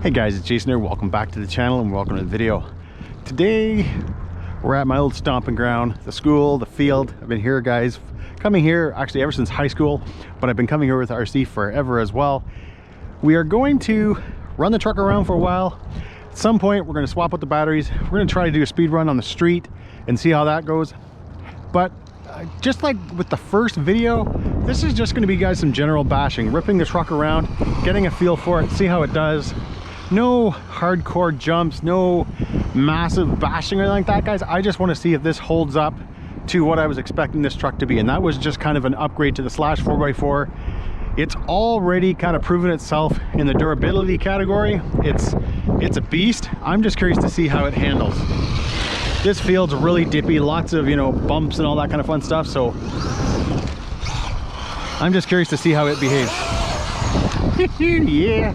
Hey guys, it's Jason here. Welcome back to the channel and welcome to the video. Today we're at my old stomping ground, the school, the field. I've been here, guys, coming here actually ever since high school, but I've been coming here with RC forever as well. We are going to run the truck around for a while. At some point we're going to swap out the batteries. We're going to try to do a speed run on the street and see how that goes. But just like with the first video, this is just going to be, guys, some general bashing, ripping the truck around, getting a feel for it, see how it does. No hardcore jumps, no massive bashing or anything like that, guys. I just want to see if this holds up to what I was expecting this truck to be, and that was just kind of an upgrade to the Slash 4x4. It's already kind of proven itself in the durability category. It's a beast. I'm just curious to see how it handles. This field's really dippy, lots of, you know, bumps and all that kind of fun stuff, so I'm just curious to see how it behaves. Yeah.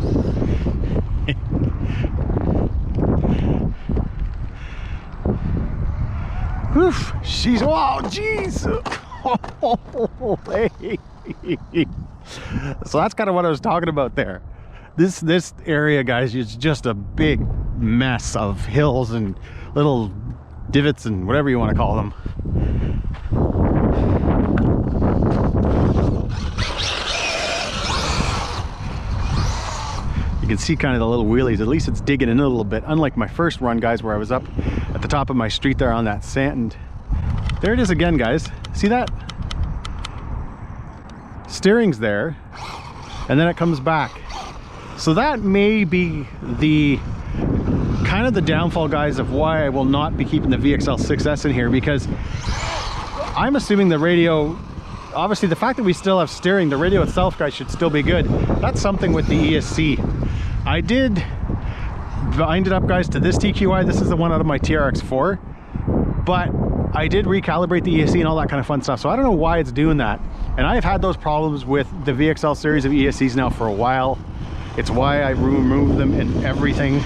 Oof, she's, oh jeez. Oh, hey. So that's kind of what I was talking about there. This area, guys, is just a big mess of hills and little divots and whatever you want to call them. You can see kind of the little wheelies. At least it's digging in a little bit, unlike my first run, guys, where I was up at the top of my street there on that sand. There it is again, guys. See that? Steering's there and then it comes back. So that may be the kind of the downfall, guys, of why I will not be keeping the VXL6S in here, because I'm assuming the radio, obviously the fact that we still have steering, the radio itself, guys, should still be good. That's something with the ESC. I ended up, guys, to this TQI. This is the one out of my TRX4, but I did recalibrate the ESC and all that kind of fun stuff, so I don't know why it's doing that. And I've had those problems with the VXL series of ESCs now for a while. It's why I removed them and everything.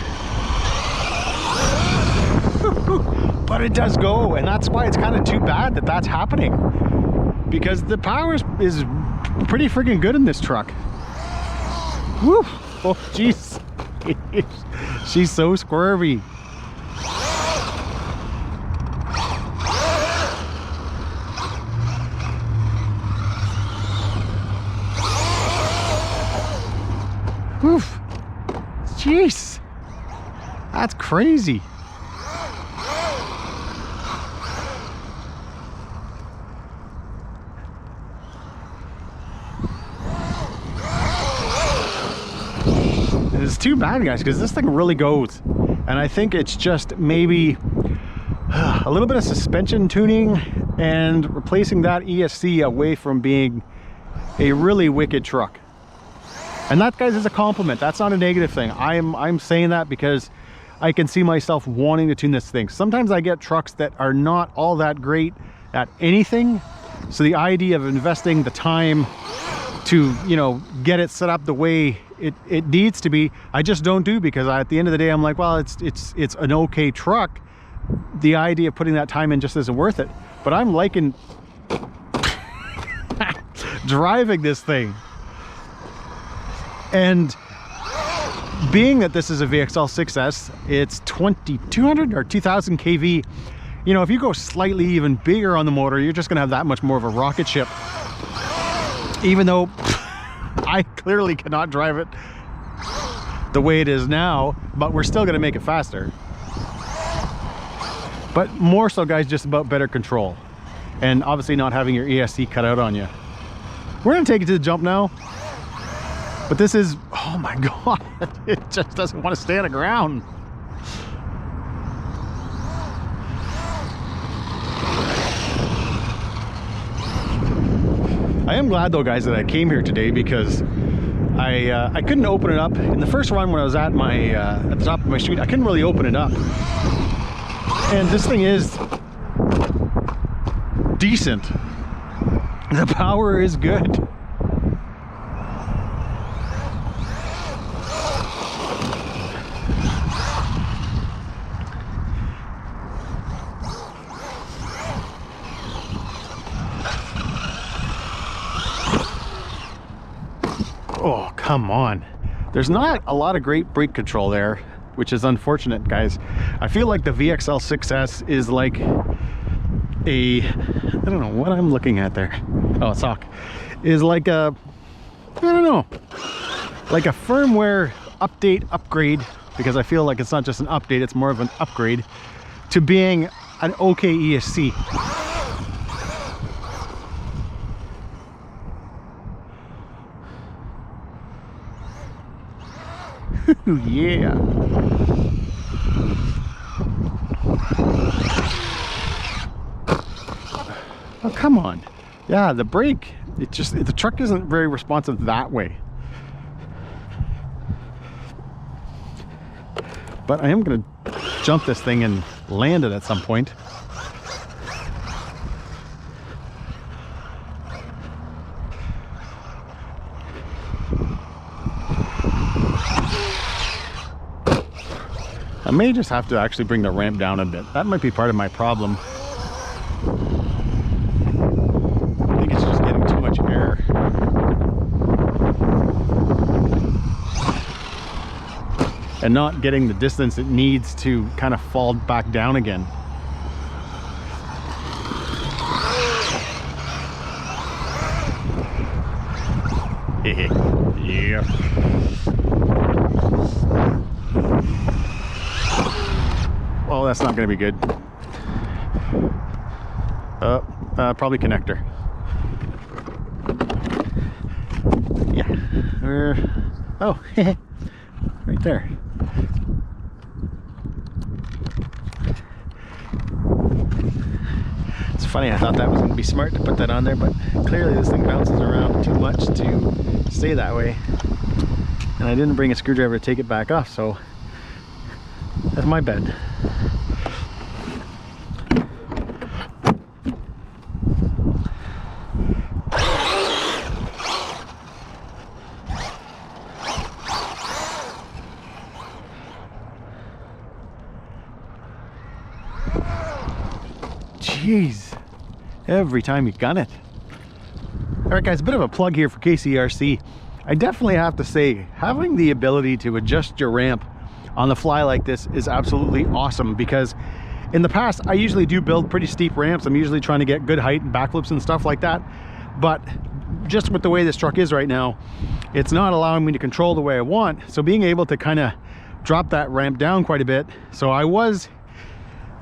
But it does go, and that's why it's kind of too bad that that's happening, because the power is pretty freaking good in this truck. Woo! Oh jeez. She's so squirmy. Oof. Jeez, that's crazy. It's too bad, guys, because this thing really goes, and I think it's just maybe a little bit of suspension tuning and replacing that ESC away from being a really wicked truck. And that, guys, is a compliment. That's not a negative thing. I'm saying that because I can see myself wanting to tune this thing. Sometimes I get trucks that are not all that great at anything, so the idea of investing the time to, you know, get it set up the way it needs to be, I just don't do, because at the end of the day I'm like, well, it's an okay truck. The idea of putting that time in just isn't worth it. But I'm liking driving this thing. And being that this is a VXL6S, it's 2200 or 2000 kV. You know, if you go slightly even bigger on the motor, you're just gonna have that much more of a rocket ship. Even though I clearly cannot drive it the way it is now, but we're still gonna make it faster. But more so, guys, just about better control, and obviously not having your ESC cut out on you. We're gonna take it to the jump now. But this is, oh my God, it just doesn't want to stay on the ground. I am glad, though, guys, that I came here today, because I couldn't open it up. In the first run when I was at the top of my street, I couldn't really open it up. And this thing is decent. The power is good. Oh, come on. There's not a lot of great brake control there, which is unfortunate, guys. I feel like the VXL6S is like a, I don't know what I'm looking at there. Oh, a sock. Is like a, I don't know, like a firmware update upgrade, because I feel like it's not just an update, it's more of an upgrade to being an okay ESC. Yeah. Oh, come on. Yeah, the brake, it just, the truck isn't very responsive that way. But I am gonna jump this thing and land it at some point. I may just have to actually bring the ramp down a bit. That might be part of my problem. I think it's just getting too much air. And not getting the distance it needs to kind of fall back down again. Yeah. Oh, that's not going to be good. Probably connector. Yeah. Oh, right there. It's funny, I thought that was going to be smart to put that on there, but clearly this thing bounces around too much to stay that way. And I didn't bring a screwdriver to take it back off, so that's my bad. Jeez, every time you gun it. All right, guys, a bit of a plug here for KCRC. I definitely have to say, having the ability to adjust your ramp on the fly like this is absolutely awesome, because in the past I usually do build pretty steep ramps. I'm usually trying to get good height and backflips and stuff like that, but just with the way this truck is right now, it's not allowing me to control the way I want. So being able to kind of drop that ramp down quite a bit. So I was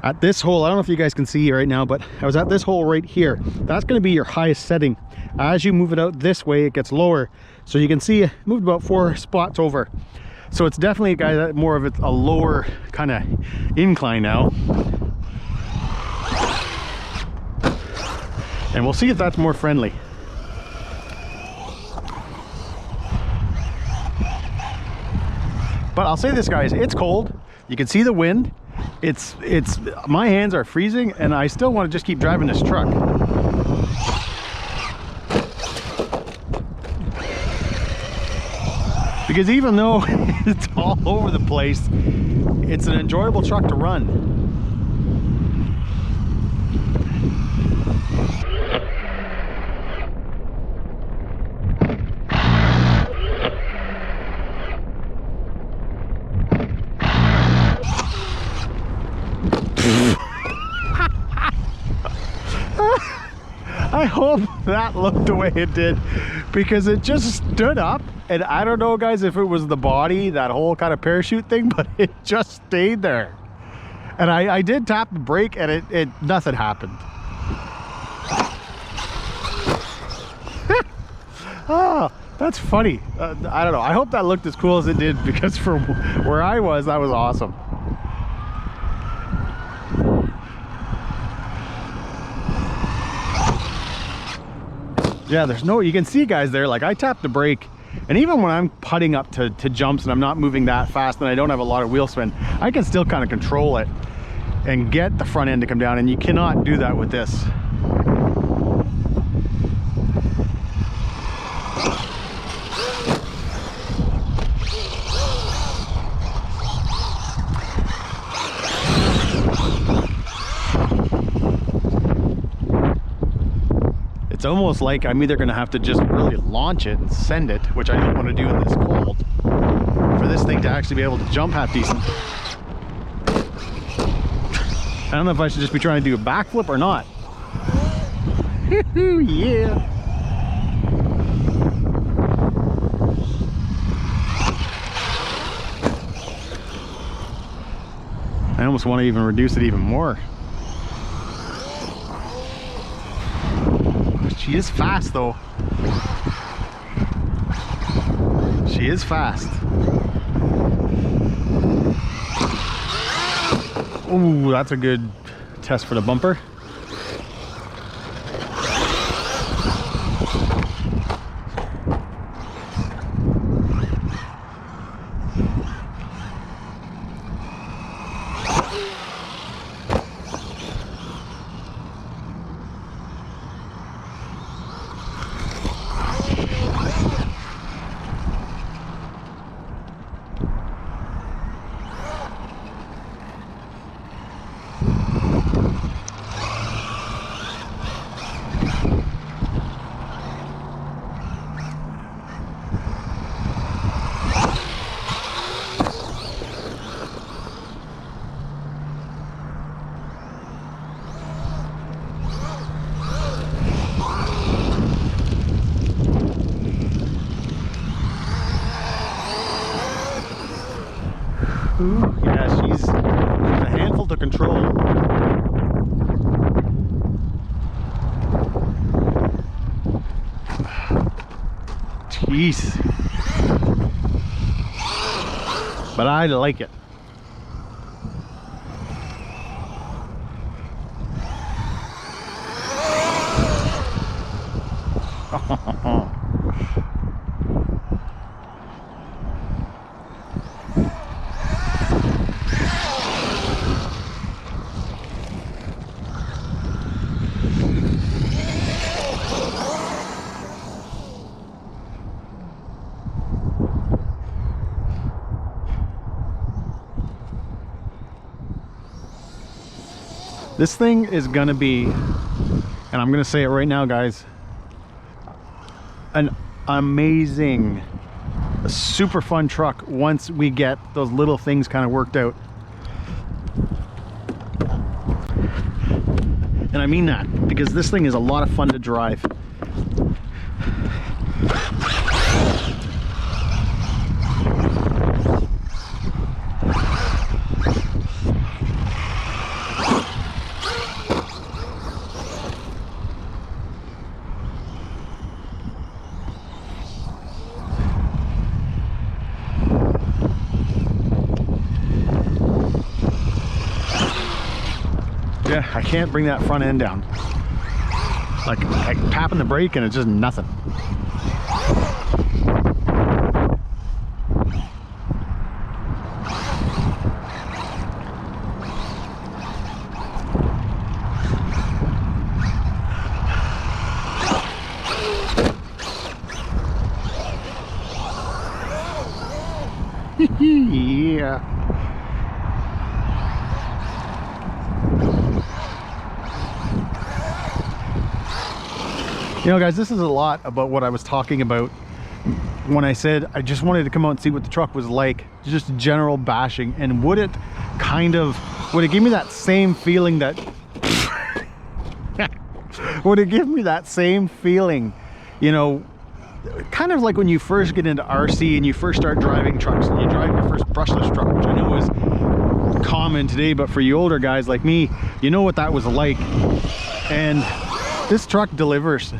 at this hole, I don't know if you guys can see right now, but I was at this hole right here. That's going to be your highest setting. As you move it out this way, it gets lower. So you can see it moved about 4 spots over. So it's definitely, guys, more of a lower kind of incline now. And we'll see if that's more friendly. But I'll say this, guys, it's cold. You can see the wind. It's my hands are freezing, and I still want to just keep driving this truck. Because even though it's all over the place, it's an enjoyable truck to run. I hope that looked the way it did, because it just stood up, and I don't know, guys, if it was the body, that whole kind of parachute thing, but it just stayed there. And I did tap the brake, and it nothing happened. Oh, that's funny. I don't know. I hope that looked as cool as it did, because from where I was, that was awesome. Yeah, there's no, you can see, guys, there, like I tapped the brake, and even when I'm putting up to jumps and I'm not moving that fast and I don't have a lot of wheel spin, I can still kind of control it and get the front end to come down, and you cannot do that with this. It's almost like I'm either going to have to just really launch it and send it, which I don't want to do in this cold. actually be able to jump half decent. I don't know if I should just be trying to do a backflip or not. Yeah. I almost want to even reduce it even more. She is fast though. She is fast. Ooh, that's a good test for the bumper. Ooh, yeah, she's a handful to control. Jeez. But I like it. This thing is gonna be, and I'm gonna say it right now, guys, an amazing, a super fun truck once we get those little things kind of worked out. And I mean that because this thing is a lot of fun to drive. Yeah, I can't bring that front end down. Like, I'm tapping the brake and it's just nothing. Yeah. You know, guys, this is a lot about what I was talking about when I said I just wanted to come out and see what the truck was like, just general bashing. And would it give me that same feeling that would it give me that same feeling, you know, kind of like when you first get into RC and you first start driving trucks and you drive your first brushless truck, which I know is common today, but for you older guys like me, you know what that was like. And this truck delivers.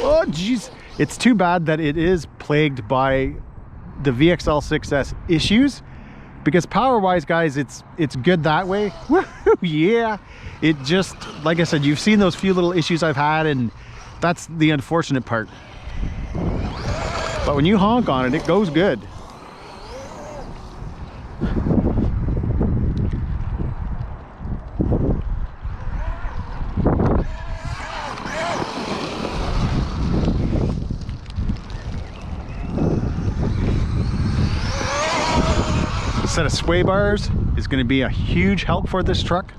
Oh geez, it's too bad that it is plagued by the VXL6S issues, because power wise, guys, it's good that way. Woohoo, yeah. It just, like I said, you've seen those few little issues I've had, and that's the unfortunate part. But when you honk on it, it goes good. A set of sway bars is going to be a huge help for this truck.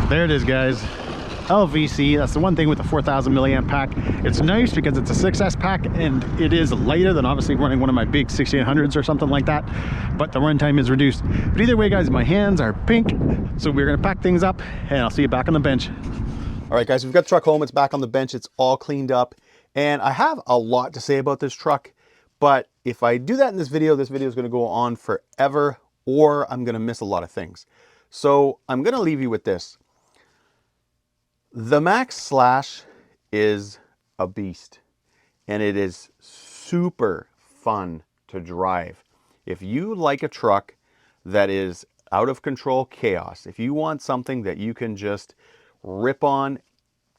There it is, guys. LVC, that's the one thing with the 4000 milliamp pack. It's nice because it's a 6S pack and it is lighter than obviously running one of my big 6800s or something like that, but the runtime is reduced. But either way, guys, my hands are pink, so we're gonna pack things up and I'll see you back on the bench. All right, guys, we've got the truck home. It's back on the bench. It's all cleaned up, and I have a lot to say about this truck, but if I do that in this video is gonna go on forever, or I'm gonna miss a lot of things. So I'm gonna leave you with this. The Maxx Slash is a beast, and it is super fun to drive. If you like a truck that is out of control chaos, if you want something that you can just rip on,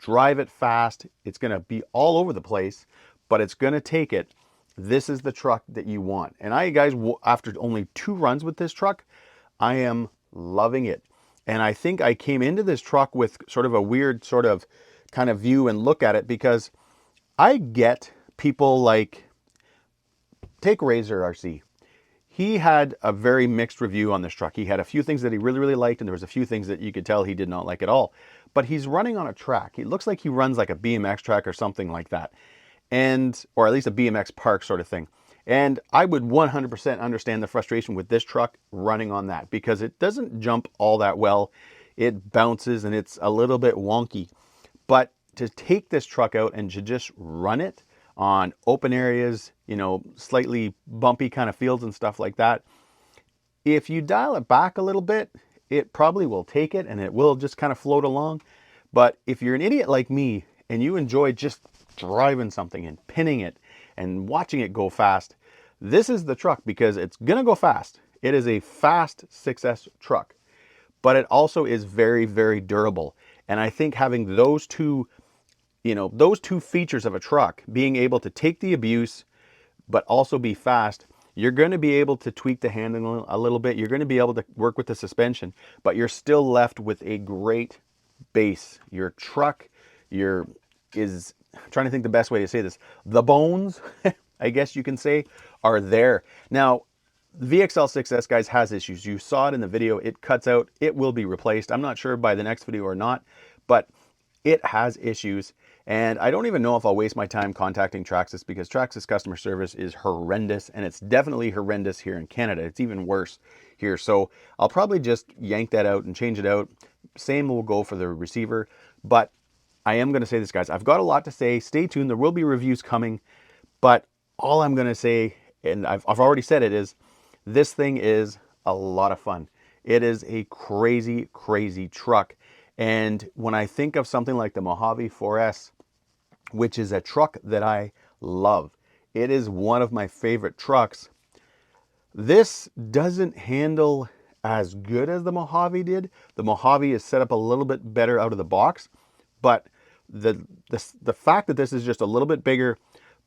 drive it fast, it's gonna be all over the place, but it's gonna take it, this is the truck that you want. And I, guys, after only 2 runs with this truck, I am loving it. And I think I came into this truck with sort of a weird sort of kind of view and look at it, because I get people like, take Razor RC. He had a very mixed review on this truck. He had a few things that he really, really liked, and there was a few things that you could tell he did not like at all. But he's running on a track. It looks like he runs like a BMX track or something like that. And, or at least a BMX park sort of thing. And I would 100% understand the frustration with this truck running on that, because it doesn't jump all that well. It bounces and it's a little bit wonky. But to take this truck out and to just run it on open areas, you know, slightly bumpy kind of fields and stuff like that, if you dial it back a little bit, it probably will take it and it will just kind of float along. But if you're an idiot like me and you enjoy just driving something and pinning it and watching it go fast, this is the truck, because it's gonna go fast. It is a fast 6S truck, but it also is very, very durable. And I think having those two, you know, those two features of a truck, being able to take the abuse but also be fast, you're going to be able to tweak the handling a little bit. You're going to be able to work with the suspension, but you're still left with a great base. Your truck, I'm trying to think the best way to say this, the bones, I guess you can say, are there. Now, VXL6S, guys, has issues. You saw it in the video. It cuts out. It will be replaced. I'm not sure by the next video or not, but it has issues. And I don't even know if I'll waste my time contacting Traxxas, because Traxxas customer service is horrendous, and it's definitely horrendous here in Canada. It's even worse here. So I'll probably just yank that out and change it out. Same will go for the receiver, but I am going to say this, guys. I've got a lot to say. Stay tuned. There will be reviews coming, but all I'm going to say, and I've already said it, is this thing is a lot of fun. It is a crazy, crazy truck. And when I think of something like the Mojave 4S, which is a truck that I love, it is one of my favorite trucks. This doesn't handle as good as the Mojave did. The Mojave is set up a little bit better out of the box, but the fact that this is just a little bit bigger,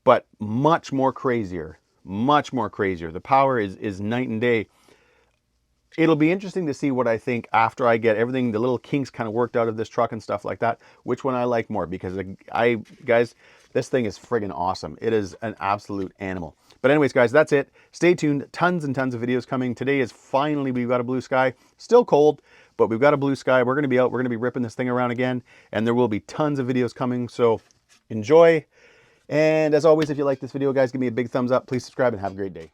but much more crazier, much more crazier. The power is night and day. It'll be interesting to see what I think after I get everything, the little kinks kind of worked out of this truck and stuff like that, which one I like more, because guys, this thing is friggin' awesome. It is an absolute animal. But anyways, guys, that's it. Stay tuned. Tons and tons of videos coming. Today is finally, we've got a blue sky. Still cold, but we've got a blue sky. We're going to be out. We're going to be ripping this thing around again, and there will be tons of videos coming. So enjoy. And as always, if you like this video, guys, give me a big thumbs up. Please subscribe and have a great day.